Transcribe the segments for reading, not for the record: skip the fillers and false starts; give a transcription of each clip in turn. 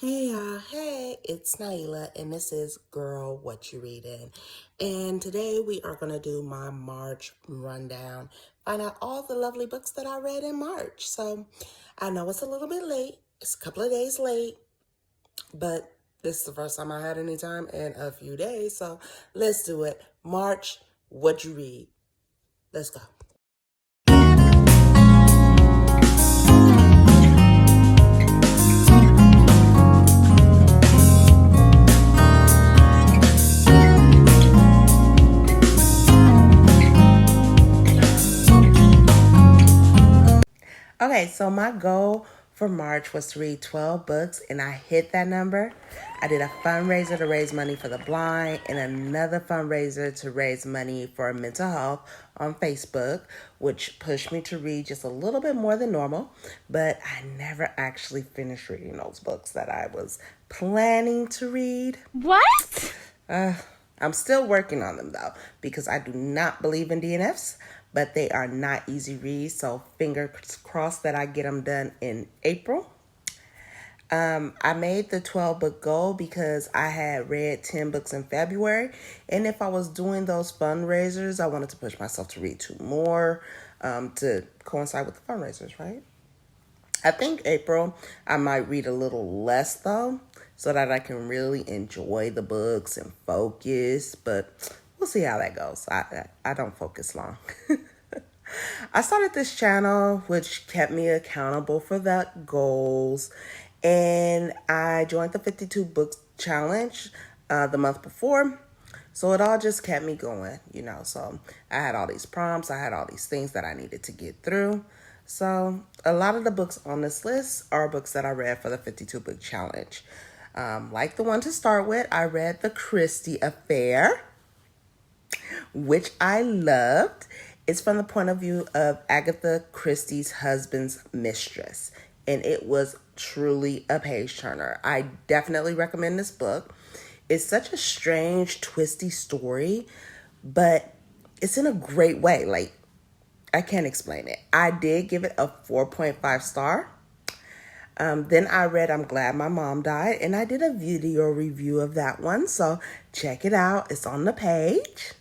Hey, it's Naila, and this is Girl What You Reading. And today we are going to do my March rundown, find out all the lovely books that I read in March. So I know it's a little bit late, it's a couple of days late, but this is the first time I had any time in a few days. So let's do it. March, what you read? Let's go. Okay, so my goal for March was to read 12 books, and I hit that number. I did a fundraiser to raise money for the blind and another fundraiser to raise money for mental health on Facebook, which pushed me to read just a little bit more than normal. But I never actually finished reading those books that I was planning to read. What? I'm still working on them though, because I do not believe in DNFs, but they are not easy reads. So fingers crossed that I get them done in April. I made the 12 book goal because I had read 10 books in February. And if I was doing those fundraisers, I wanted to push myself to read 2 more to coincide with the fundraisers, right? I think April, I might read a little less though, so that I can really enjoy the books and focus. But we'll see how that goes. I don't focus long. I started this channel, which kept me accountable for the goals. And I joined the 52 Books Challenge the month before. So it all just kept me going, So I had all these prompts. I had all these things that I needed to get through. So a lot of the books on this list are books that I read for the 52 Book Challenge. Like the one to start with, I read The Christie Affair, which I loved. It's from the point of view of Agatha Christie's husband's mistress, and it was truly a page turner. I definitely recommend this book. It's such a strange, twisty story, but it's in a great way. Like, I can't explain it. I did give it a 4.5 star. Then I read I'm Glad My Mom Died, and I did a video review of that one, so check it out. It's on the page.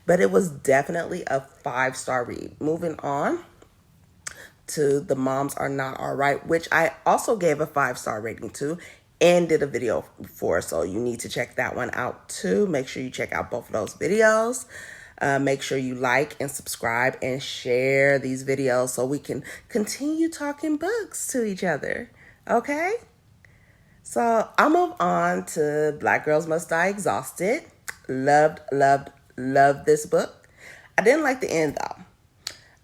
But it was definitely a 5-star read. Moving on to The Moms Are Not Alright, which I also gave a 5-star rating to and did a video for, so you need to check that one out too. Make sure you check out both of those videos. Make sure you like and subscribe and share these videos so we can continue talking books to each other, okay? So I'll move on to Black Girls Must Die Exhausted. Loved this book. I didn't like the end though.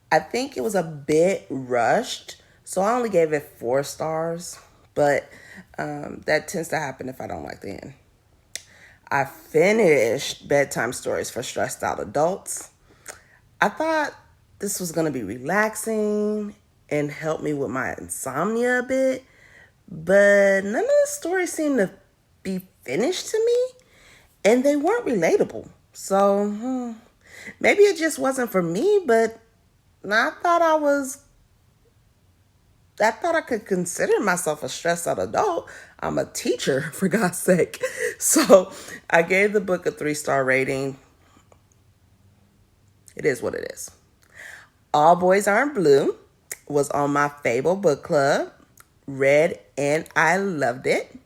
I think it was a bit rushed, so I only gave it 4 stars, but that tends to happen if I don't like the end. I finished Bedtime Stories for Stressed Out Adults. I thought this was going to be relaxing and help me with my insomnia a bit, but none of the stories seemed to be finished to me, and they weren't relatable. So maybe it just wasn't for me, but I thought I could consider myself a stressed out adult. I'm a teacher, for God's sake. So I gave the book a 3-star rating. It is what it is. All Boys Aren't Blue was on my Fable book club. Read and I loved it.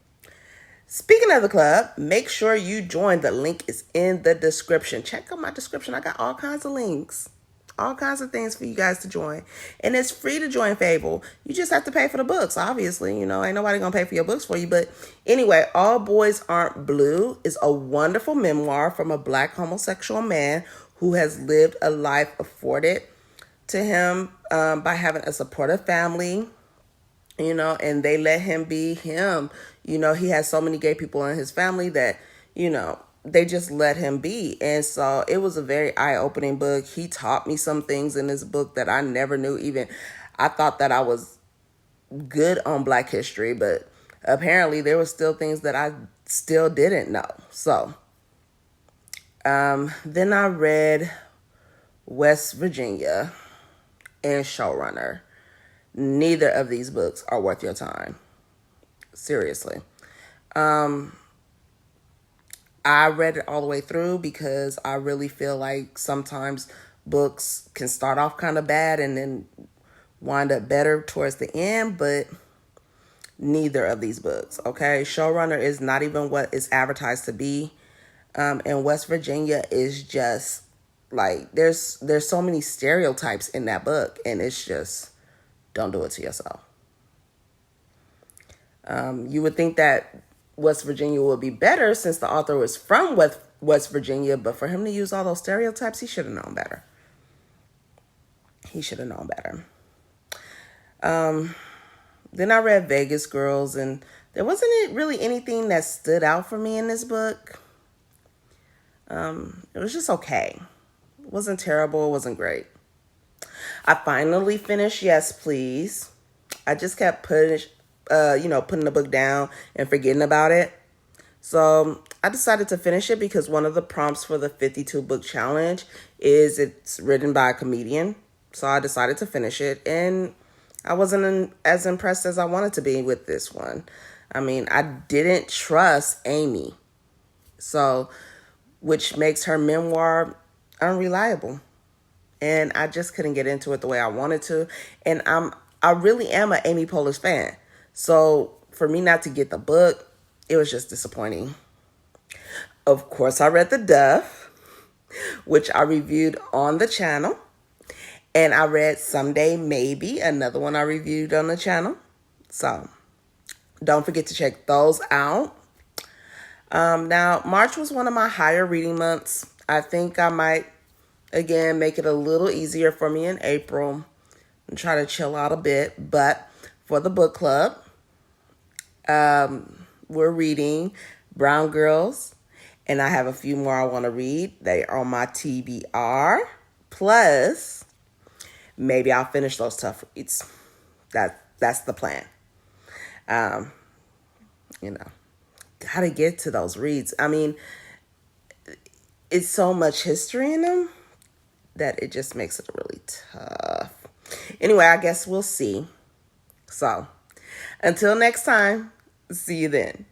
Speaking of the club, make sure you join. The link is in the description. Check out my description. I got all kinds of links. All kinds of things for you guys to join. And it's free to join Fable. You just have to pay for the books, obviously. Ain't nobody gonna pay for your books for you. But anyway, All Boys Aren't Blue is a wonderful memoir from a Black homosexual man who has lived a life afforded to him by having a supportive family, and they let him be him. He has so many gay people in his family that, they just let him be. And so it was a very eye-opening book. He taught me some things in this book that I never knew even. I thought that I was good on Black history, but apparently there were still things that I still didn't know. So then I read West Virginia and Showrunner. Neither of these books are worth your time. Seriously. I read it all the way through because I really feel like sometimes books can start off kind of bad and then wind up better towards the end, but neither of these books, okay? Showrunner is not even what it's advertised to be. And West Virginia is just like there's so many stereotypes in that book, and it's just don't do it to yourself. You would think that West Virginia would be better since the author was from West Virginia, but for him to use all those stereotypes, he should have known better. He should have known better. Then I read Vegas Girls, and there wasn't really anything that stood out for me in this book. It was just okay. It wasn't terrible. It wasn't great. I finally finished Yes, Please. I just kept putting the book down and forgetting about it. So I decided to finish it because one of the prompts for the 52 book challenge is it's written by a comedian. So I decided to finish it, and I wasn't as impressed as I wanted to be with this one. I mean, I didn't trust Amy. So, which makes her memoir unreliable. And I just couldn't get into it the way I wanted to. And I really am an Amy Poehler's fan. So for me not to get the book, it was just disappointing. Of course, I read The Duff, which I reviewed on the channel. And I read Someday Maybe, another one I reviewed on the channel. So don't forget to check those out. Now, March was one of my higher reading months. I think I might, again, make it a little easier for me in April and try to chill out a bit. But for the book club, we're reading Brown Girls, and I have a few more I want to read. They are on my TBR. Plus, maybe I'll finish those tough reads. That's the plan. Gotta get to those reads. I mean, it's so much history in them that it just makes it really tough. Anyway, I guess we'll see. So, until next time, see you then.